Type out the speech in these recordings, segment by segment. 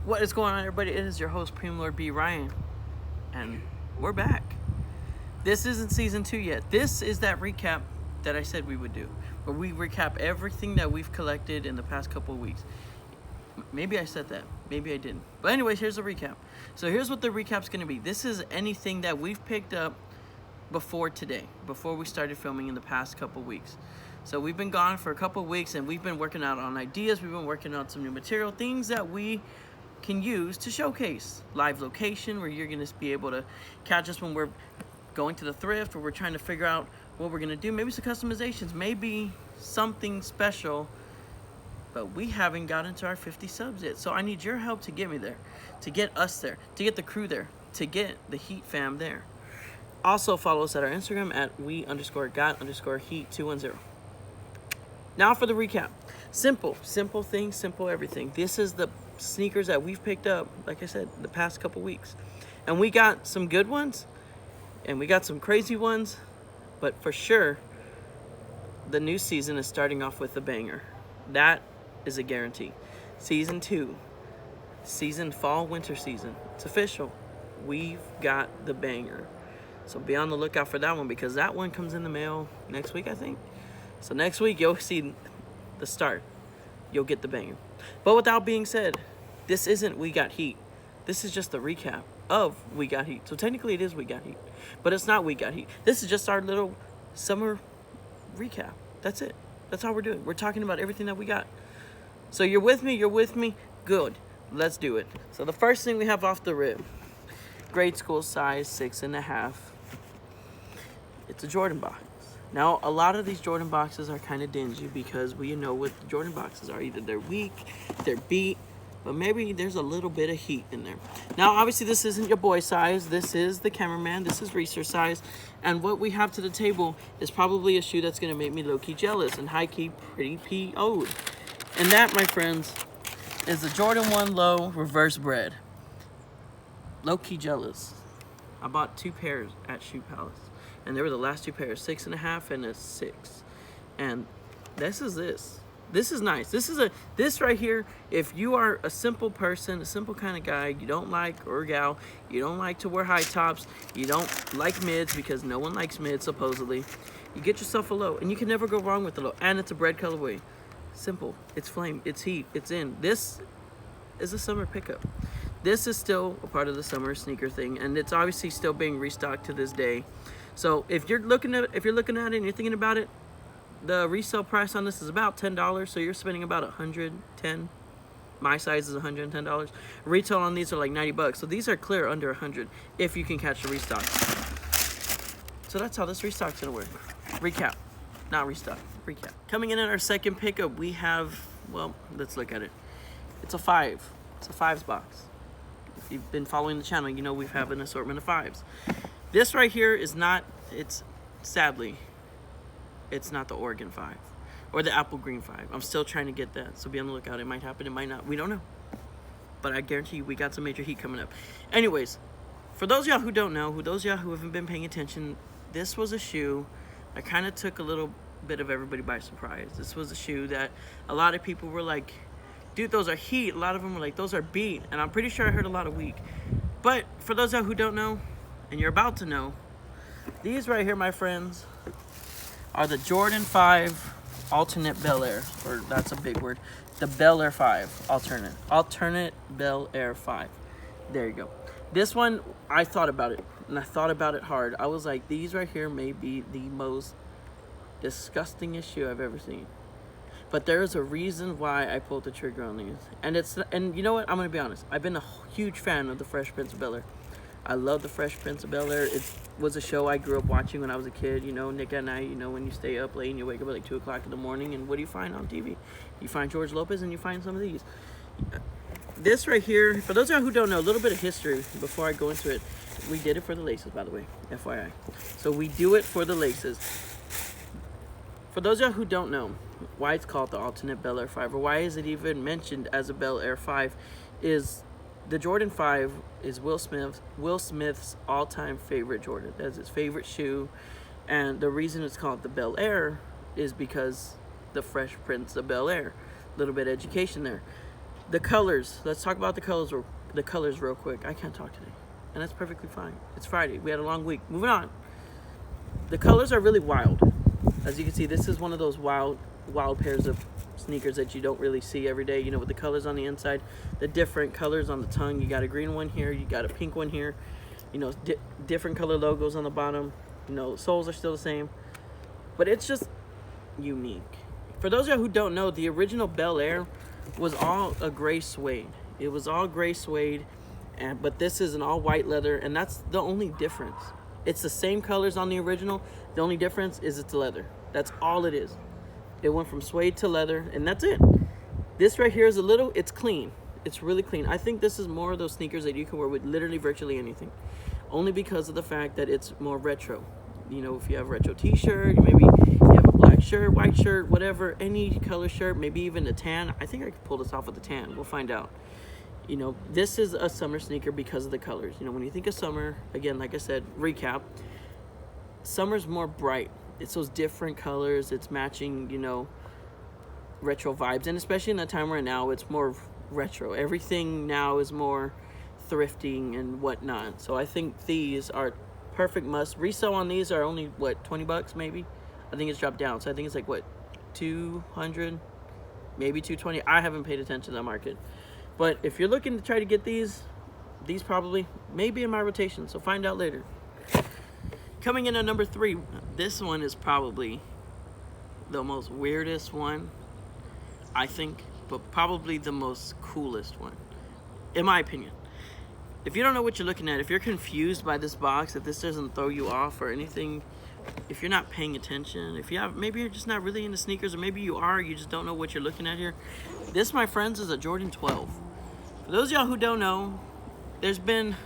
What is going on, everybody? It is your host, Prime Lord B. Ryan, and we're back. This isn't season 2 yet. This is that recap that I said we would do, where we recap everything that we've collected in the past couple of weeks. Maybe I said that. Maybe I didn't. But anyways, here's the recap. So here's what the recap's going to be. This is anything that we've picked up before today, before we started filming in the past couple of weeks. So we've been gone for a couple of weeks, and we've been working out on ideas. We've been working on some new material, things that we can use to showcase. Live location, where you're going to be able to catch us when we're going to the thrift, or we're trying to figure out what we're going to do. Maybe some customizations, maybe something special, but we haven't gotten to our 50 subs yet. So I need your help to get me there, to get us there, to get the crew there, to get the Heat fam there. Also follow us at our Instagram at we_got_heat210. Now for the recap. Simple things, simple everything. This is the sneakers that we've picked up, like I said, the past couple weeks. And we got some good ones, and we got some crazy ones, but for sure, the new season is starting off with a banger. That is a guarantee. Season 2, fall-winter season. It's official. We've got the banger. So be on the lookout for that one, because that one comes in the mail next week, I think. So next week, you'll see the start. You'll get the banger. But with that being said, this isn't We Got Heat. This is just the recap of We Got Heat. So technically it is We Got Heat, but it's not We Got Heat. This is just our little summer recap. That's it. That's all we're doing. We're talking about everything that we got. So you're with me? You're with me? Good. Let's do it. So the first thing we have off the rip, grade school size 6.5. It's a Jordan box. Now, a lot of these Jordan boxes are kind of dingy, because we know what the Jordan boxes are. Either they're weak, they're beat, but maybe there's a little bit of heat in there. Now, obviously, this isn't your boy size. This is the cameraman. This is research size. And what we have to the table is probably a shoe that's going to make me low-key jealous and high-key pretty PO'd. And that, my friends, is the Jordan 1 Low Reverse Bread. Low-key jealous. I bought 2 pairs at Shoe Palace, and they were the last 2 pairs, 6.5 and a 6. And this is this. This is nice. This right here, if you are a simple person, a simple kind of guy, you don't like, or gal, you don't like to wear high tops, you don't like mids, because no one likes mids supposedly, you get yourself a low, and you can never go wrong with the low. And it's a bread colorway. Simple. It's flame. It's heat. It's in. This is a summer pickup. This is still a part of the summer sneaker thing, and it's obviously still being restocked to this day. So if you're looking at it and you're thinking about it, the resale price on this is about $10. So you're spending about $110. My size is $110. Retail on these are like $90. So these are clear under $100 if you can catch the restock. So that's how this restock's gonna work. Recap, not restock. Recap. Coming in at our second pickup, we have, well, let's look at it. It's a 5. It's a 5s box. If you've been following the channel, you know we have an assortment of 5s. This right here is not, sadly, it's not the Oregon 5 or the Apple Green 5. I'm still trying to get that, so be on the lookout. It might happen, it might not. We don't know. But I guarantee you we got some major heat coming up. Anyways, for those of y'all who don't know, those of y'all who haven't been paying attention, this was a shoe that kind of took a little bit of everybody by surprise. This was a shoe that a lot of people were like, dude, those are heat. A lot of them were like, those are beat. And I'm pretty sure I heard a lot of weak. But for those of y'all who don't know, and you're about to know, these right here, my friends, are the Jordan 5 alternate Bel Air, or that's a big word, the Bel Air 5 alternate Bel Air 5. There you go. This one, I thought about it, and I thought about it hard. I was like, these right here may be the most disgustingest shoe I've ever seen. But there is a reason why I pulled the trigger on these. And you know what? I'm going to be honest. I've been a huge fan of the Fresh Prince of Bel Air. I love the Fresh Prince of Bel Air. It was a show I grew up watching when I was a kid. You know, Nick at Night, you know, when you stay up late and you wake up at like 2 o'clock in the morning, and what do you find on TV? You find George Lopez, and you find some of these. This right here, for those of you who don't know, a little bit of history before I go into it. We did it for the laces, by the way, FYI. So we do it for the laces. For those of you who don't know why it's called the alternate Bel Air 5, or why is it even mentioned as a Bel Air 5, is the Jordan 5 is Will Smith's all-time favorite Jordan. That's his favorite shoe. And the reason it's called the Bel Air is because the Fresh Prince of Bel Air. A little bit of education there. The colors. Let's talk about the colors. The colors real quick. I can't talk today, and that's perfectly fine. It's Friday. We had a long week. Moving on. The colors are really wild. As you can see, this is one of those wild pairs of sneakers that you don't really see every day. You know, with the colors on the inside, the different colors on the tongue. You got a green one here. You got a pink one here. You know, different color logos on the bottom. You know, soles are still the same, but it's just unique. For those of you who don't know, the original Bel Air was all a gray suede. It was all gray suede, but this is an all white leather, and that's the only difference. It's the same colors on the original. The only difference is it's leather. That's all it is. It went from suede to leather, and that's it. This right here is it's clean. It's really clean. I think this is more of those sneakers that you can wear with literally virtually anything. Only because of the fact that it's more retro. You know, if you have a retro t-shirt, maybe you have a black shirt, white shirt, whatever, any color shirt, maybe even a tan. I think I could pull this off with a tan. We'll find out. You know, this is a summer sneaker because of the colors. You know, when you think of summer, again, like I said, recap, summer's more bright. It's those different colors. It's matching, you know, retro vibes. And especially in the time we're in now, it's more retro. Everything now is more thrifting and whatnot. So I think these are perfect must. Resale on these are only, what, 20 bucks maybe? I think it's dropped down. So I think it's like, what, 200, maybe 220. I haven't paid attention to that market. But if you're looking to try to get these probably may be in my rotation. So find out later. Coming in at number 3, this one is probably the most weirdest one, I think, but probably the most coolest one, in my opinion. If you don't know what you're looking at, if you're confused by this box, if this doesn't throw you off or anything, if you're not paying attention, maybe you're just not really into sneakers, or maybe you are, you just don't know what you're looking at here. This, my friends, is a Jordan 12. For those of y'all who don't know, there's been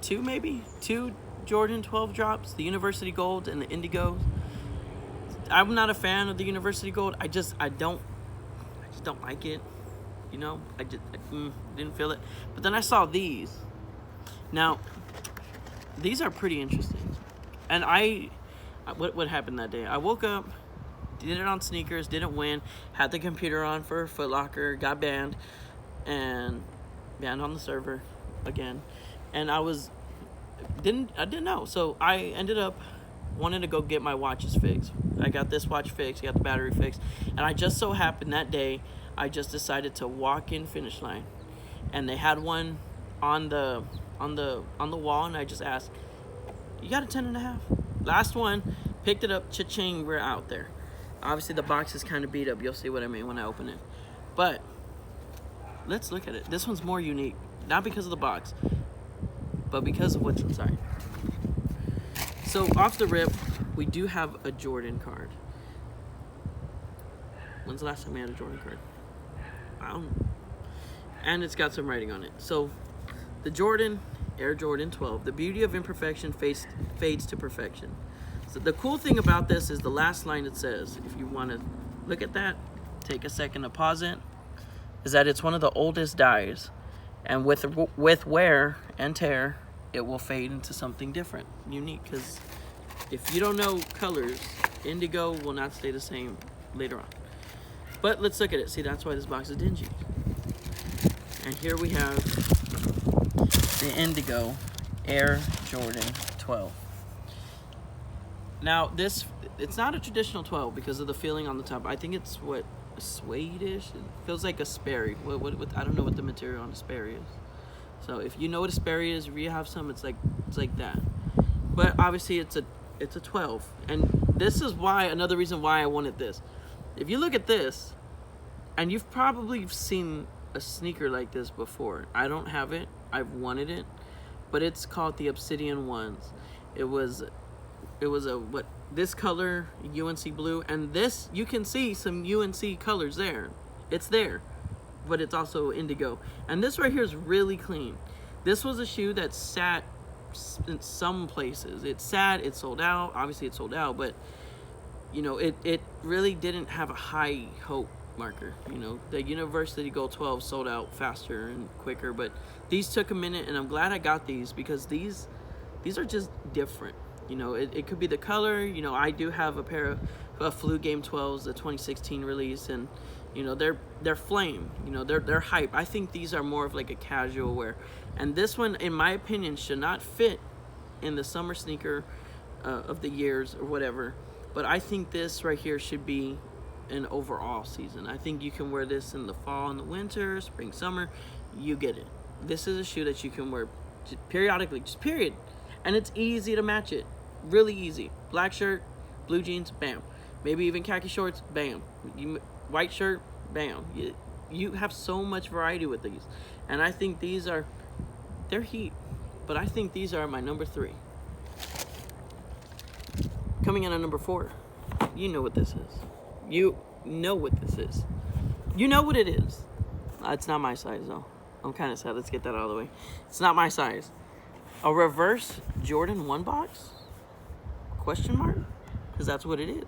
two Jordan 12 drops, the University Gold and the Indigo. I'm not a fan of the University Gold. I just don't like it. You know, I didn't feel it. But then I saw these. Now, these are pretty interesting. And what happened that day? I woke up, did it on sneakers, didn't win, had the computer on for Foot Locker, got banned, and banned on the server again. And I didn't know. So I ended up wanting to go get my watches fixed. I got this watch fixed, I got the battery fixed, and I just so happened that day I just decided to walk in Finish Line, and they had one on the wall, and I just asked, "You got a 10.5?" Last one, picked it up, cha-ching, we're out there. Obviously the box is kind of beat up. You'll see what I mean when I open it. But let's look at it. This one's more unique, not because of the box, but because of what's inside. So off the rip, we do have a Jordan card. When's the last time we had a Jordan card? I don't know. And it's got some writing on it. So the Jordan, Air Jordan 12, the beauty of imperfection fades to perfection. So the cool thing about this is the last line it says, if you want to look at that, take a second to pause it, is that it's one of the oldest dyes. And with wear and tear, it will fade into something different, unique. Because if you don't know colors, indigo will not stay the same later on. But let's look at it. See, that's why this box is dingy. And here we have the Indigo Air Jordan 12. Now, it's not a traditional 12 because of the feeling on the top. I think it's, what, suede-ish? It feels like a Sperry. What, I don't know what the material on a Sperry is. So if you know what a Sperry is, if you have some, it's like that. But obviously it's a 12. And this is another reason why I wanted this. If you look at this, and you've probably seen a sneaker like this before. I don't have it. I've wanted it. But it's called the Obsidian Ones. It was this color, UNC blue, and this, you can see some UNC colors there. It's there. But it's also indigo. And this right here is really clean. This was a shoe that sat in some places. It sat, it sold out. Obviously it sold out, but you know, it really didn't have a high hope marker. You know, the University Gold 12 sold out faster and quicker, but these took a minute, and I'm glad I got these because these are just different. You know, it could be the color. You know, I do have a pair of Flu Game 12s, the 2016 release, and You know, they're flame. You know, they're hype. I think these are more of like a casual wear, and this one, in my opinion, should not fit in the summer sneaker of the years or whatever. But I think this right here should be an overall season. I think you can wear this in the fall and the winter, spring, summer. You get it. This is a shoe that you can wear periodically, just period. And it's easy to match it. Really easy. Black shirt, blue jeans, bam. Maybe even khaki shorts, bam. White shirt, bam. You have so much variety with these. And I think they're heat. But I think these are my number 3. Coming in at number 4. You know what this is. You know what this is. You know what it is. It's not my size though. I'm kind of sad. Let's get that out of the way. It's not my size. A reverse Jordan 1 box? Question mark? Because that's what it is.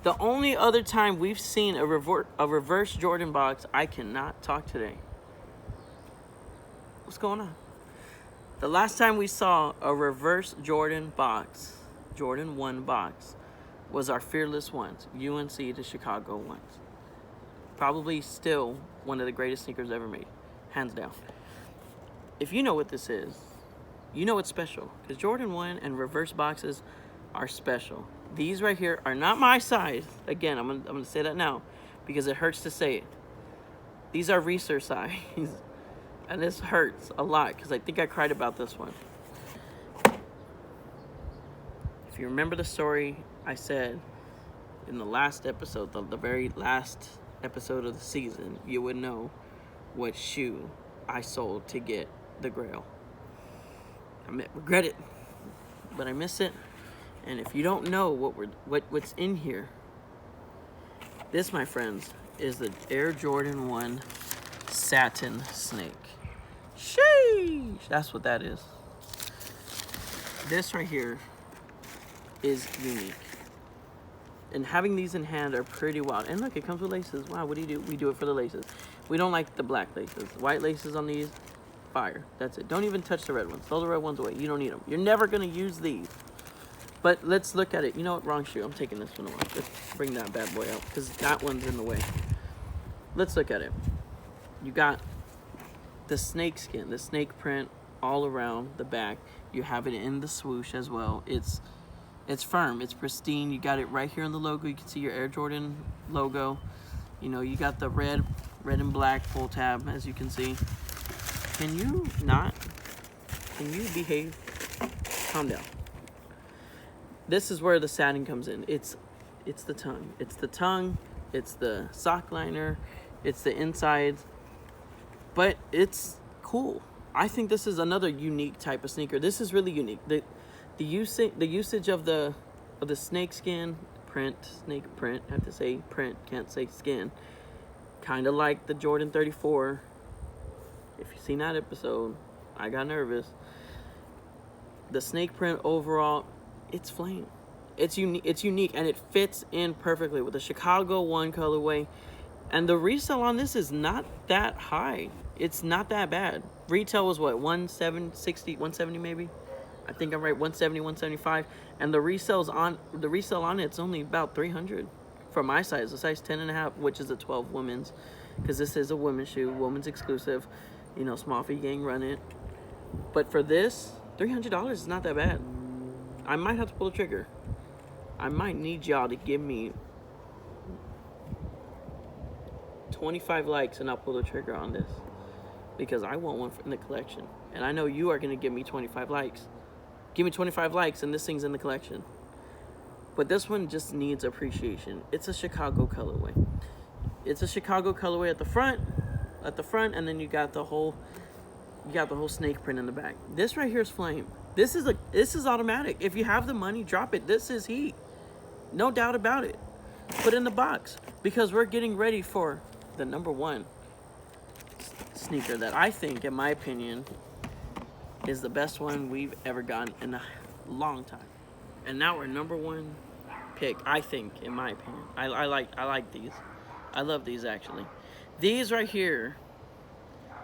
The only other time we've seen a reverse Jordan box, I cannot talk today. What's going on? The last time we saw a reverse Jordan box, Jordan 1 box, was our Fearless ones, UNC to Chicago ones. Probably still one of the greatest sneakers ever made, hands down. If you know what this is, you know it's special, because Jordan 1 and reverse boxes are special. These right here are not my size. Again, I'm gonna say that now, because it hurts to say it. These are research size, and this hurts a lot, because I think I cried about this one. If you remember the story I said in the last episode, the very last episode of the season, you would know what shoe I sold to get the Grail. I regret it, but I miss it. And if you don't know what's in here, this, my friends, is the Air Jordan 1 Satin Snake. Sheesh! That's what that is. This right here is unique. And having these in hand are pretty wild. And look, it comes with laces. Wow, what do? We do it for the laces. We don't like the black laces. White laces on these, fire. That's it. Don't even touch the red ones. Throw the red ones away. You don't need them. You're never going to use these. But let's look at it. You know what? Wrong shoe. I'm taking this one away. Let's bring that bad boy out, because that one's in the way. Let's look at it. You got the snake skin, the snake print all around the back. You have it in the swoosh as well. It's firm. It's pristine. You got it right here on the logo. You can see your Air Jordan logo. You know, you got the red and black full tab, as you can see. Can you behave? Calm down. This is where the satin comes in. It's the tongue. It's the tongue. It's the sock liner. It's the insides. But it's cool. I think this is another unique type of sneaker. This is really unique. The usage of the snake skin print, snake print. I have to say print. Can't say skin. Kind of like the Jordan 34. If you've seen that episode, I got nervous. The snake print overall, it's flame. It's unique, and it fits in perfectly with the Chicago 1 colorway. And the resale on this is not that high. It's not that bad. Retail was what, 170 maybe? I think I'm right, 170, 175. And the resale on it's only about 300 for my size, a size 10.5, which is a 12 women's, because this is a women's shoe, women's exclusive. You know, small feet gang run it. But for this, $300 is not that bad. I might have to pull the trigger. I might need y'all to give me 25 likes and I'll pull the trigger on this, because I want one in the collection. And I know you are going to give me 25 likes. Give me 25 likes and this thing's in the collection. But this one just needs appreciation. It's a Chicago colorway. It's a Chicago colorway at the front, and then you got the whole snake print in the back. This right here is flame. This is automatic. If you have the money, drop it. This is heat. No doubt about it. Put it in the box, because we're getting ready for the number 1 sneaker that I think, in my opinion, is the best one we've ever gotten in a long time. And now our number 1 pick, I think, in my opinion. I like these. I love these, actually. These right here,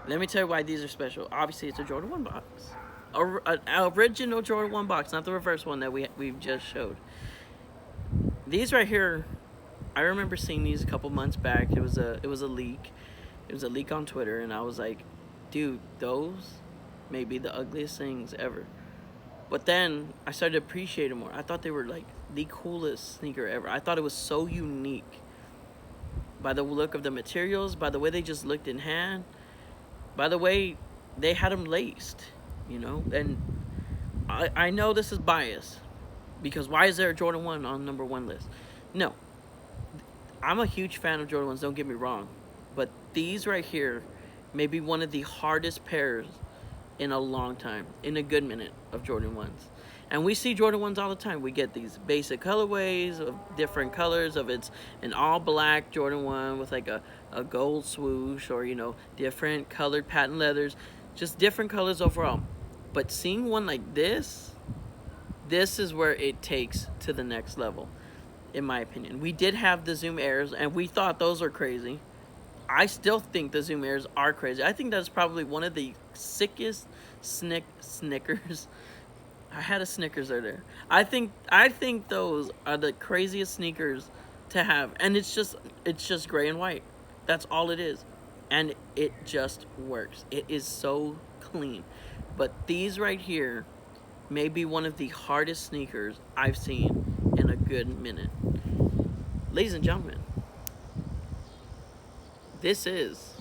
let me tell you why these are special. Obviously, it's a Jordan 1 box. An original Jordan 1 box, not the reverse one that we've just showed. These right here I remember seeing these a couple months back. It was a leak. It was a leak on Twitter, and I was like, dude, those may be the ugliest things ever. But then I started to appreciate them more. I thought they were like the coolest sneaker ever. I thought it was so unique by the look of the materials, by the way they just looked in hand, by the way they had them laced, you know. And I know this is biased, because why is there a Jordan 1 on #1 list? No, I'm a huge fan of Jordan 1s, don't get me wrong, but these right here may be one of the hardest pairs in a long time, in a good minute, of Jordan 1s. And we see Jordan 1s all the time. We get these basic colorways of different colors, of it's an all black Jordan 1 with like a gold swoosh, or, you know, different colored patent leathers, just different colors overall. But seeing one like this is where it takes to the next level, in my opinion. We did have the Zoom Airs, and we thought those were crazy. I still think the Zoom Airs are crazy. I think that's probably one of the sickest Snickers. I had a Snickers there. I think those are the craziest sneakers to have, and it's just gray and white. That's all it is, and it just works. It is so clean. But these right here may be one of the hardest sneakers I've seen in a good minute. Ladies and gentlemen, this is...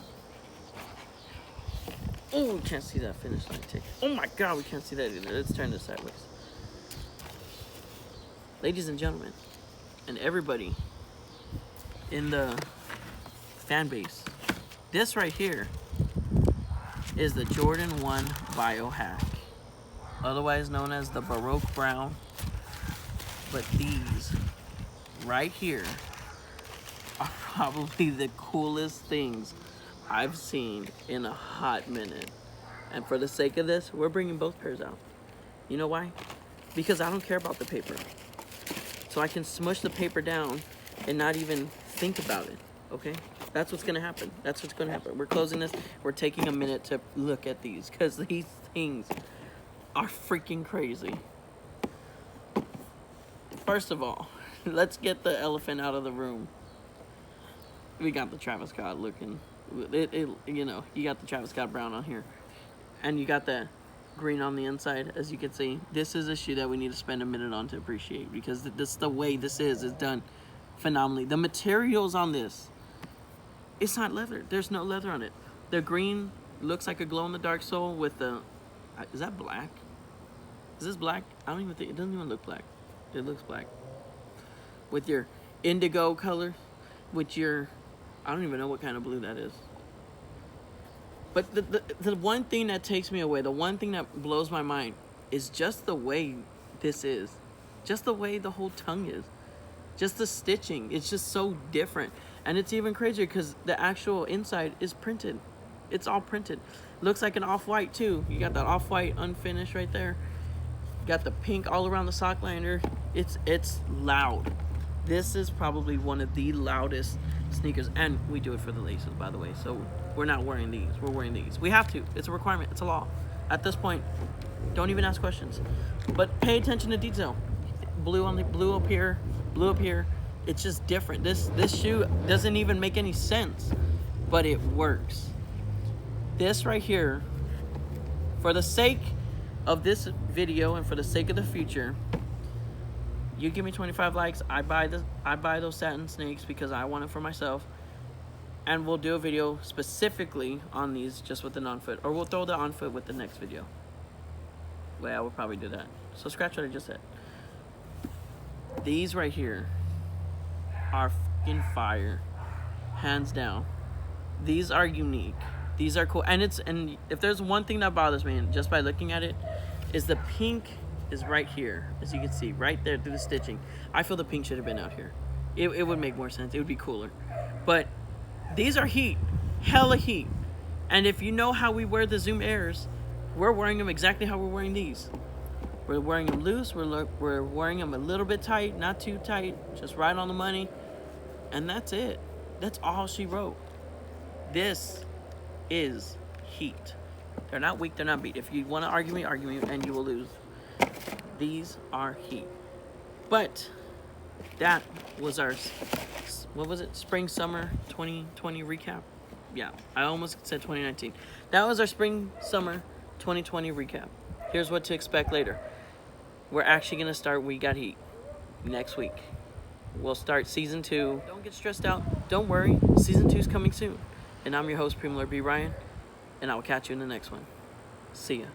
Oh, we can't see that finish line tick. Oh my God, we can't see that either. Let's turn this sideways. Ladies and gentlemen, and everybody in the fan base, this right here is the Jordan 1 Biohack, otherwise known as the Baroque Brown. But these right here are probably the coolest things I've seen in a hot minute. And for the sake of this, we're bringing both pairs out. You know why? Because I don't care about the paper. So I can smush the paper down and not even think about it, okay? That's what's gonna happen. That's what's gonna happen. We're closing this. We're taking a minute to look at these, because these things are freaking crazy. First of all, let's get the elephant out of the room. We got the Travis Scott looking. You know, you got the Travis Scott brown on here, and you got the green on the inside. As you can see, this is a shoe that we need to spend a minute on to appreciate, because this, the way this is done phenomenally. The materials on this, it's not leather. There's no leather on it. The green looks like a glow-in-the-dark sole with the... Is that black? Is this black? I don't even think... It doesn't even look black. It looks black. With your indigo color, with your... I don't even know what kind of blue that is. But the one thing that takes me away, the one thing that blows my mind, is just the way this is. Just the way the whole tongue is. Just the stitching. It's just so different. And it's even crazier because the actual inside is printed. It's all printed. Looks like an off-white too. You got that off-white unfinished right there. You got the pink all around the sock liner. It's loud. This is probably one of the loudest sneakers, and we do it for the laces, by the way. So we're not wearing these. We're wearing these. We have to. It's a requirement. It's a law. At this point, don't even ask questions. But pay attention to detail. Blue on the blue up here, blue up here. It's just different. This shoe doesn't even make any sense, but it works. This right here, for the sake of this video and for the sake of the future, you give me 25 likes, I buy those satin snakes because I want it for myself, and we'll do a video specifically on these just with the on-foot, or we'll throw the on-foot with the next video. Well, I will probably do that. So scratch what I just said. These right here are fucking fire, hands down. These are unique. These are cool, and if there's one thing that bothers me, just by looking at it, is the pink is right here, as you can see, right there through the stitching. I feel the pink should have been out here. It would make more sense. It would be cooler. But these are heat, hella heat. And if you know how we wear the Zoom Airs, we're wearing them exactly how we're wearing these. We're wearing them loose. We're wearing them a little bit tight, not too tight, just right on the money. And that's it. That's all she wrote. This is heat. They're not weak, they're not beat. If you want to argue me, and you will lose. These are heat. But that was our what was it? Spring, summer 2020 recap. Yeah, I almost said 2019. That was our spring, summer 2020 recap. Here's what to expect later. We're actually going to start We Got Heat next week. We'll start season 2. Don't get stressed out. Don't worry. Season 2 is coming soon. And I'm your host, Primo B. Ryan. And I will catch you in the next one. See ya.